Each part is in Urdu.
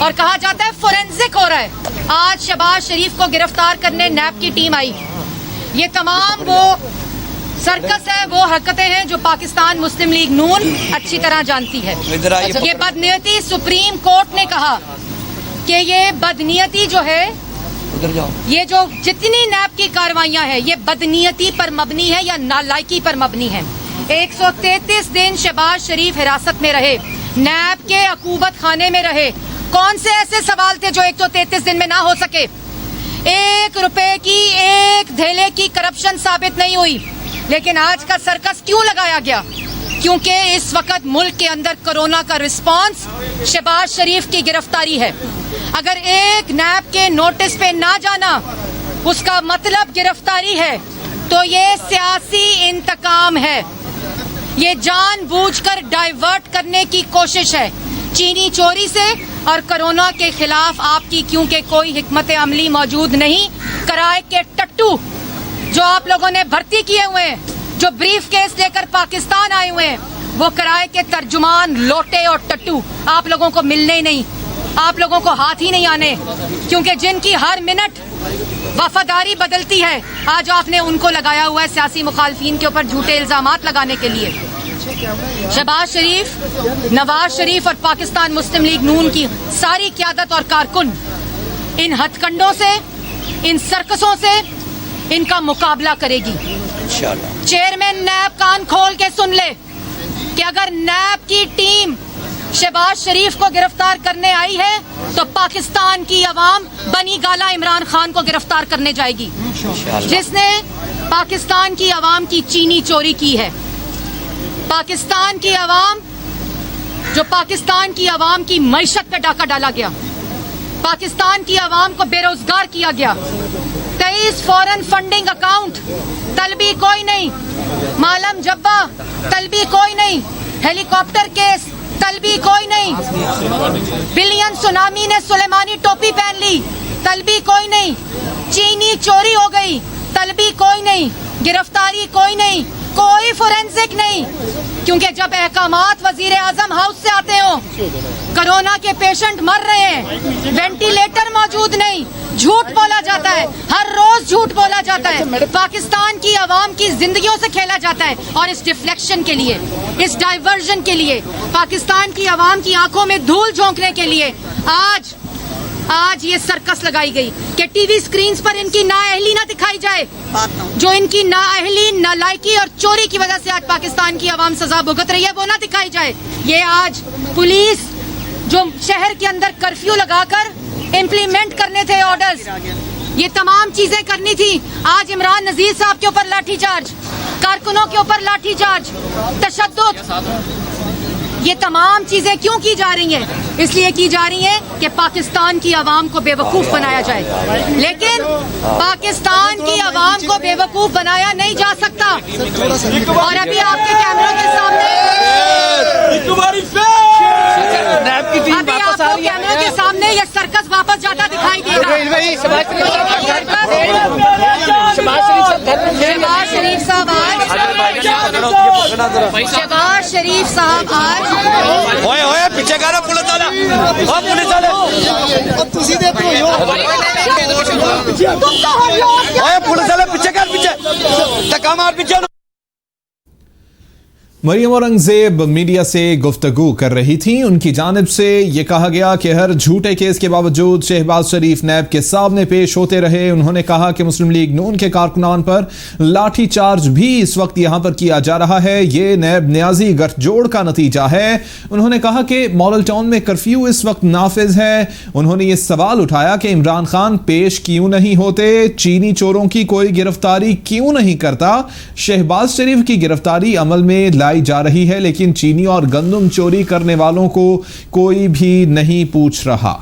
اور کہا جاتا ہے فورینزک ہو رہا ہے. آج شہباز شریف کو گرفتار کرنے نیب کی ٹیم آئی. یہ تمام وہ سرکس ہے، وہ حرکتیں ہیں جو پاکستان مسلم لیگ نون اچھی طرح جانتی ہے. یہ بدنیتی سپریم کورٹ نے کہا کہ یہ بدنیتی جو ہے، یہ جو جتنی نیب کی کاروائیاں ہیں یہ بدنیتی پر مبنی ہے یا نالائکی پر مبنی ہے. 133 دن شہباز شریف حراست میں رہے، نیب کے عقوبت خانے میں رہے. کون سے ایسے سوال تھے جو 133 دن میں نہ ہو سکے؟ 1 روپے کی 1 دھیلے کی کرپشن ثابت نہیں ہوئی. لیکن آج کا سرکس کیوں لگایا گیا؟ کیونکہ اس وقت ملک کے اندر کورونا کا رسپانس شہباز شریف کی گرفتاری ہے. اگر ایک نیب کے نوٹس پہ نہ جانا اس کا مطلب گرفتاری ہے تو یہ سیاسی انتقام ہے. یہ جان بوجھ کر ڈائیورٹ کرنے کی کوشش ہے چینی چوری سے اور کرونا کے خلاف آپ کی، کیونکہ کوئی حکمت عملی موجود نہیں. کرائے کے ٹٹو جو آپ لوگوں نے بھرتی کیے ہوئے ہیں، جو بریف کیس لے کر پاکستان آئے ہوئے ہیں، وہ کرائے کے ترجمان لوٹے اور ٹٹو آپ لوگوں کو ملنے ہی نہیں، آپ لوگوں کو ہاتھ ہی نہیں آنے، کیونکہ جن کی ہر منٹ وفاداری بدلتی ہے آج آپ نے ان کو لگایا ہوا ہے سیاسی مخالفین کے اوپر جھوٹے الزامات لگانے کے لیے. شہباز شریف، نواز شریف اور پاکستان مسلم لیگ نون کی ساری قیادت اور کارکن ان ہتھ کنڈوں سے، ان سرکسوں سے ان کا مقابلہ کرے گی. چیئرمین نیب کان کھول کے سن لے کہ اگر نیب کی ٹیم شہباز شریف کو گرفتار کرنے آئی ہے تو پاکستان کی عوام بنی گالا عمران خان کو گرفتار کرنے جائے گی، جس نے پاکستان کی عوام کی چینی چوری کی ہے. پاکستان کی عوام، جو پاکستان کی عوام کی معیشت پہ ڈاکہ ڈالا گیا، پاکستان کی عوام کو بے روزگار کیا گیا. 23 فورن فنڈنگ اکاؤنٹ، طلبی کوئی نہیں. معلم جبا، طلبی کوئی نہیں. ہیلی کاپٹر کیس، طلبی کوئی نہیں. بلین سونامی نے سلیمانی ٹوپی پہن لی، طلبی کوئی نہیں. چینی چوری ہو گئی، طلبی کوئی نہیں. گرفتاری کوئی نہیں، کوئی فورینزک نہیں. کیونکہ جب احکامات وزیر اعظم ہاؤس سے آتے ہوں، کرونا کے پیشنٹ مر رہے ہیں، وینٹیلیٹر موجود نہیں، جھوٹ بولا جاتا ہے، ہر روز جھوٹ بولا جاتا ہے، پاکستان کی عوام کی زندگیوں سے کھیلا جاتا ہے. اور اس ڈیفلیکشن کے لیے، اس ڈائیورژن کے لیے، پاکستان کی عوام کی آنکھوں میں دھول جھونکنے کے لیے آج یہ سرکس لگائی گئی کہ ٹی وی سکرینز پر ان کی نااہلی نہ دکھائی جائے. جو ان کی نااہلی، نالائکی اور چوری کی وجہ سے آج پاکستان کی عوام سزا بھگت رہی ہے وہ نہ دکھائی جائے. یہ آج پولیس جو شہر کے اندر کرفیو لگا کر امپلیمنٹ کرنے تھے آرڈرز، یہ تمام چیزیں کرنی تھی. آج عمران نذیر صاحب کے اوپر لاٹھی چارج، کارکنوں کے اوپر لاٹھی چارج، تشدد، یہ تمام چیزیں کیوں کی جا رہی ہیں؟ اس لیے کی جا رہی ہیں کہ پاکستان کی عوام کو بے وقوف بنایا جائے. لیکن پاکستان کی عوام کو بے وقوف بنایا نہیں جا سکتا. اور ابھی آپ کے کیمروں کے سامنے یہ سرکس واپس جاتا دکھائی دے گا. شہباز شریف صاحب آج پیچھے کرو پولیس والے پیچھے کر، پیچھے دھکا مار پیچھے. مریم اورنگزیب میڈیا سے گفتگو کر رہی تھیں. ان کی جانب سے یہ کہا گیا کہ ہر جھوٹے کیس کے باوجود شہباز شریف نیب کے سامنے پیش ہوتے رہے. انہوں نے کہا کہ مسلم لیگ نون کے کارکنان پر لاٹھی چارج بھی اس وقت یہاں پر کیا جا رہا ہے. یہ نیب نیازی گٹھ جوڑ کا نتیجہ ہے. انہوں نے کہا کہ ماڈل ٹاؤن میں کرفیو اس وقت نافذ ہے. انہوں نے یہ سوال اٹھایا کہ عمران خان پیش کیوں نہیں ہوتے، چینی چوروں کی کوئی گرفتاری کیوں نہیں کرتا. شہباز شریف کی گرفتاری عمل میں لائی جا رہی ہے لیکن چینی اور گندم چوری کرنے والوں کو کوئی بھی نہیں پوچھ رہا.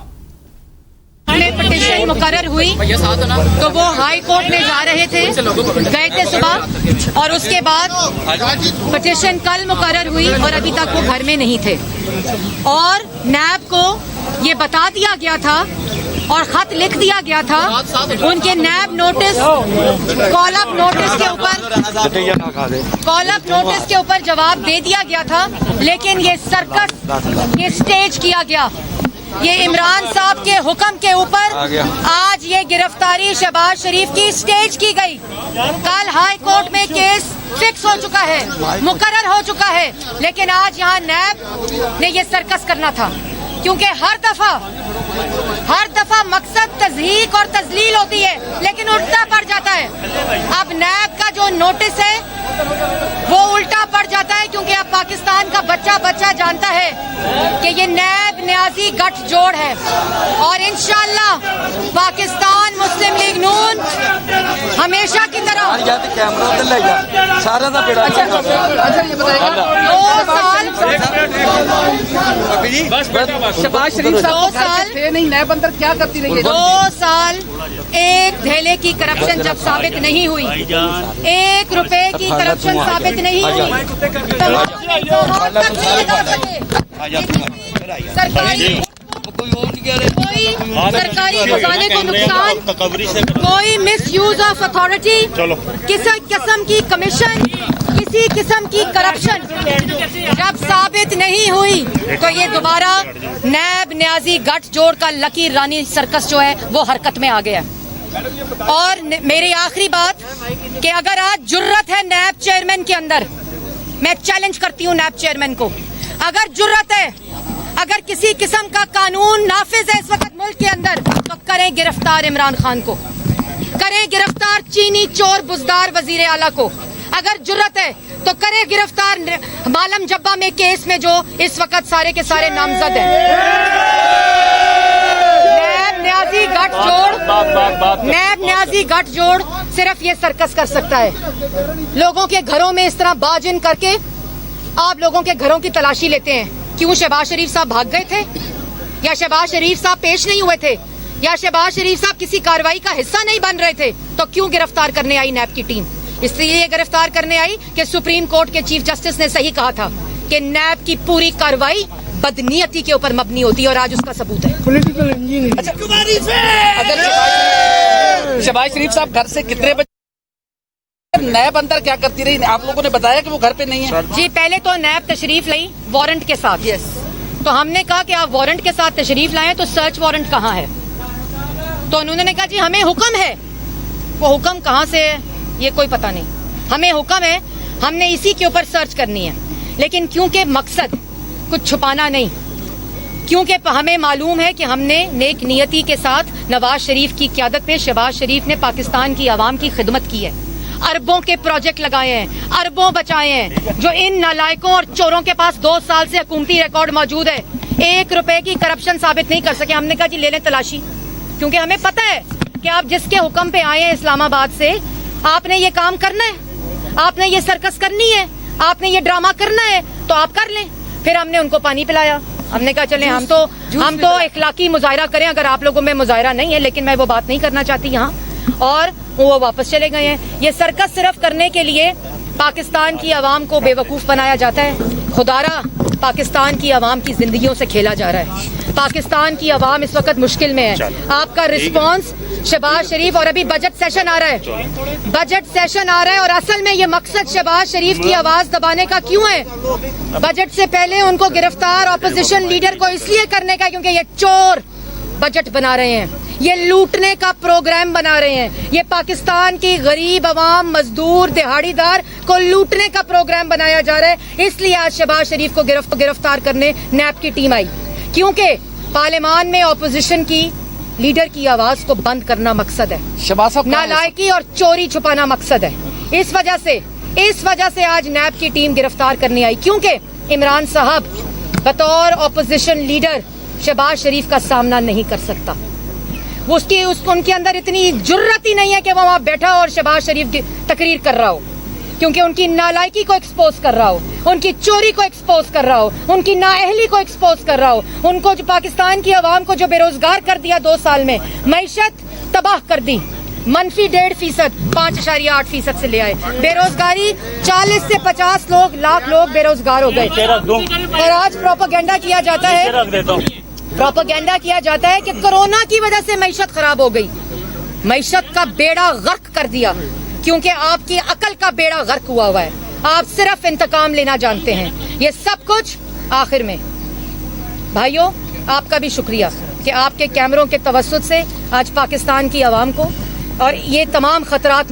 پٹیشن مقرر ہوئی تو وہ ہائی کورٹ میں جا رہے تھے، گئے تھے صبح، اور اس کے بعد پٹیشن کل مقرر ہوئی اور ابھی تک وہ گھر میں نہیں تھے. اور نیب کو یہ بتا دیا گیا تھا اور خط لکھ دیا گیا تھا ان کے نیب نوٹس، کال اپ نوٹس کے اوپر جواب دے دیا گیا تھا. لیکن یہ سرکس، یہ سٹیج کیا گیا یہ عمران صاحب کے حکم کے اوپر آج یہ گرفتاری شہباز شریف کی اسٹیج کی گئی. کل ہائی کورٹ میں کیس فکس ہو چکا ہے, مقرر ہو چکا ہے, لیکن آج یہاں نیب نے یہ سرکس کرنا تھا, کیونکہ ہر دفعہ مقصد تضحیک اور تذلیل ہوتی ہے لیکن الٹا پڑ جاتا ہے. اب نیب کا جو نوٹس ہے وہ الٹا پڑ جاتا ہے, کیونکہ اب پاکستان کا بچہ جانتا ہے کہ یہ نیب نیازی گٹھ جوڑ ہے, اور انشاءاللہ پاکستان مسلم لیگ نون ہمیشہ کی طرح 2 سال ایک دھیلے کی کرپشن جب ثابت نہیں ہوئی, 1 روپے کی کرپشن ثابت نہیں ہوئی, کوئی سرکاری خزانے کو نقصان, کوئی مس یوز آف اتھارٹی, کسی قسم کی کمیشن, کسی قسم کی کرپشن جب ثابت نہیں ہوئی تو یہ دوبارہ نیب نیازی گٹھ جوڑ کا لکی رانی سرکس جو ہے وہ حرکت میں آ گیا. اور میری آخری بات کہ اگر آج جرت ہے نیب چیئرمین کے اندر, میں چیلنج کرتی ہوں نیب چیئرمین کو, اگر جرت ہے, اگر کسی قسم کا قانون نافذ ہے اس وقت ملک کے اندر, تو کریں گرفتار عمران خان کو, کریں گرفتار چینی چور بزدار وزیر اعلیٰ کو, اگر جرت ہے تو کریں گرفتار معلم جبہ میں کیس میں جو اس وقت سارے کے سارے نامزد ہیں. نیب نیازی گٹھ جوڑ صرف یہ سرکس کر سکتا ہے. لوگوں کے گھروں میں اس طرح باجن کر کے آپ لوگوں کے گھروں کی تلاشی لیتے ہیں. کیوں شہباز شریف صاحب بھاگ گئے تھے, یا شہباز شریف صاحب پیش نہیں ہوئے تھے, یا شہباز شریف صاحب کسی کارروائی کا حصہ نہیں بن رہے تھے, تو کیوں گرفتار کرنے آئی نیب کی ٹیم؟ اس لیے یہ گرفتار کرنے آئی کہ سپریم کورٹ کے چیف جسٹس نے صحیح کہا تھا کہ نیب کی پوری کارروائی بدنیتی کے اوپر مبنی ہوتی ہے, اور آج اس کا ثبوت ہے. شہباز شریف صاحب گھر سے کتنے بجے نیب اندر کیا کرتی رہی؟ آپ لوگوں نے بتایا کہ وہ گھر پہ نہیں ہے. جی پہلے تو نیب تشریف لائی وارنٹ کے ساتھ, تو ہم نے کہا کہ آپ وارنٹ کے ساتھ تشریف لائیں تو سرچ وارنٹ کہاں ہے, تو انہوں نے کہا جی ہمیں حکم ہے. وہ حکم کہاں سے ہے یہ کوئی پتہ نہیں, ہمیں حکم ہے, ہم نے اسی کے اوپر سرچ کرنی ہے. لیکن کیونکہ مقصد کچھ چھپانا نہیں, کیونکہ ہمیں معلوم ہے کہ ہم نے نیک نیتی کے ساتھ نواز شریف کی قیادت میں شہباز شریف نے پاکستان کی عوام کی خدمت کی ہے, اربوں کے پروجیکٹ لگائے ہیں, اربوں بچائے ہیں, جو ان نالائکوں اور چوروں کے پاس 2 سال سے حکومتی ریکارڈ موجود ہے, 1 روپے کی کرپشن ثابت نہیں کر سکے. ہم نے کہا جی لے لیں تلاشی, کیونکہ ہمیں پتہ ہے کہ آپ جس کے حکم پہ آئے ہیں اسلام آباد سے, آپ نے یہ کام کرنا ہے, آپ نے یہ سرکس کرنی ہے, آپ نے یہ ڈرامہ کرنا ہے, تو آپ کر لیں. پھر ہم نے ان کو پانی پلایا, ہم نے کہا چلیں ہم تو اخلاقی مظاہرہ کریں, اگر آپ لوگوں میں مظاہرہ نہیں ہے, لیکن میں وہ بات نہیں کرنا چاہتی یہاں, اور وہ واپس چلے گئے ہیں. یہ سرکس صرف کرنے کے لیے پاکستان کی عوام کو بے وقوف بنایا جاتا ہے. خدارا پاکستان کی عوام کی زندگیوں سے کھیلا جا رہا ہے. پاکستان کی عوام اس وقت مشکل میں ہے. آپ کا رسپانس شہباز شریف, اور ابھی بجٹ سیشن آ رہا ہے, اور اصل میں یہ مقصد شہباز شریف کی آواز دبانے کا کیوں ہے؟ بجٹ سے پہلے ان کو گرفتار اپوزیشن لیڈر کو اس لیے کرنے کا کیونکہ یہ چور بجٹ بنا رہے ہیں, یہ لوٹنے کا پروگرام بنا رہے ہیں, یہ پاکستان کی غریب عوام, مزدور, دہاڑی دار کو لوٹنے کا پروگرام بنایا جا رہا ہے. اس لیے آج شہباز شریف کو گرفتار کرنے نیب کی ٹیم آئی, کیونکہ پارلیمان میں اپوزیشن کی لیڈر کی آواز کو بند کرنا مقصد ہے, نالائکی اور چوری چھپانا مقصد ہے. اس وجہ سے آج نیب کی ٹیم گرفتار کرنے آئی, کیونکہ عمران صاحب بطور اپوزیشن لیڈر شہباز شریف کا سامنا نہیں کر سکتا. ان کے اندر اتنی جرت ہی نہیں ہے کہ وہ وہاں بیٹھا اور شہباز شریف کی تقریر کر رہا ہو, کیونکہ ان کی نالائکی کو ایکسپوز کر رہا ہو, ان کی چوری کو ایکسپوز کر رہا ہو, ان کی نااہلی کو ایکسپوز کر رہا ہو, ان کو جو پاکستان کی عوام کو جو بے روزگار کر دیا 2 سال میں, معیشت تباہ کر دی, -1.5%, 5.8% سے لے آئے. بے روزگاری 40 سے 50 لاکھ لوگ بے روزگار ہو گئے. اور آج پروپیگنڈا کیا جاتا ہے کہ کورونا کی وجہ سے معیشت خراب ہو گئی. معیشت کا بیڑا غرق کر دیا, کیونکہ آپ کی عقل کا بیڑا غرق ہوا ہے. آپ صرف انتقام لینا جانتے ہیں. یہ سب کچھ آخر میں بھائیوں آپ کا بھی شکریہ کہ آپ کے کیمروں کے توسط سے آج پاکستان کی عوام کو اور یہ تمام خطرات.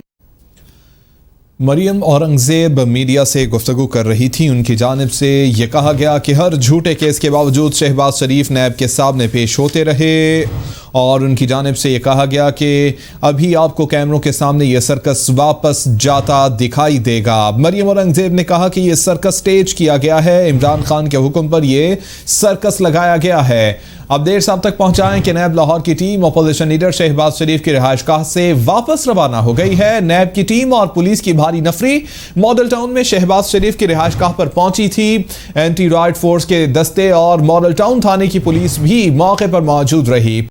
مریم اورنگزیب میڈیا سے گفتگو کر رہی تھی. ان کی جانب سے یہ کہا گیا کہ ہر جھوٹے کیس کے باوجود شہباز شریف نیب کے سامنے پیش ہوتے رہے اور ان کی جانب سے یہ کہا گیا کہ ابھی آپ کو کیمروں کے سامنے یہ سرکس واپس جاتا دکھائی دے گا. مریم اورنگزیب نے کہا کہ یہ سرکس سٹیج کیا گیا ہے, عمران خان کے حکم پر یہ سرکس لگایا گیا ہے. اب دیر صاحب تک پہنچائیں کہ نیب لاہور کی ٹیم اپوزیشن لیڈر شہباز شریف کی رہائش گاہ سے واپس روانہ ہو گئی ہے. نیب کی ٹیم اور پولیس کی بھاری نفری ماڈل ٹاؤن میں شہباز شریف کی رہائش گاہ پر پہنچی تھی. اینٹی رائٹ فورس کے دستے اور ماڈل ٹاؤن تھانے کی پولیس بھی موقع پر موجود رہی.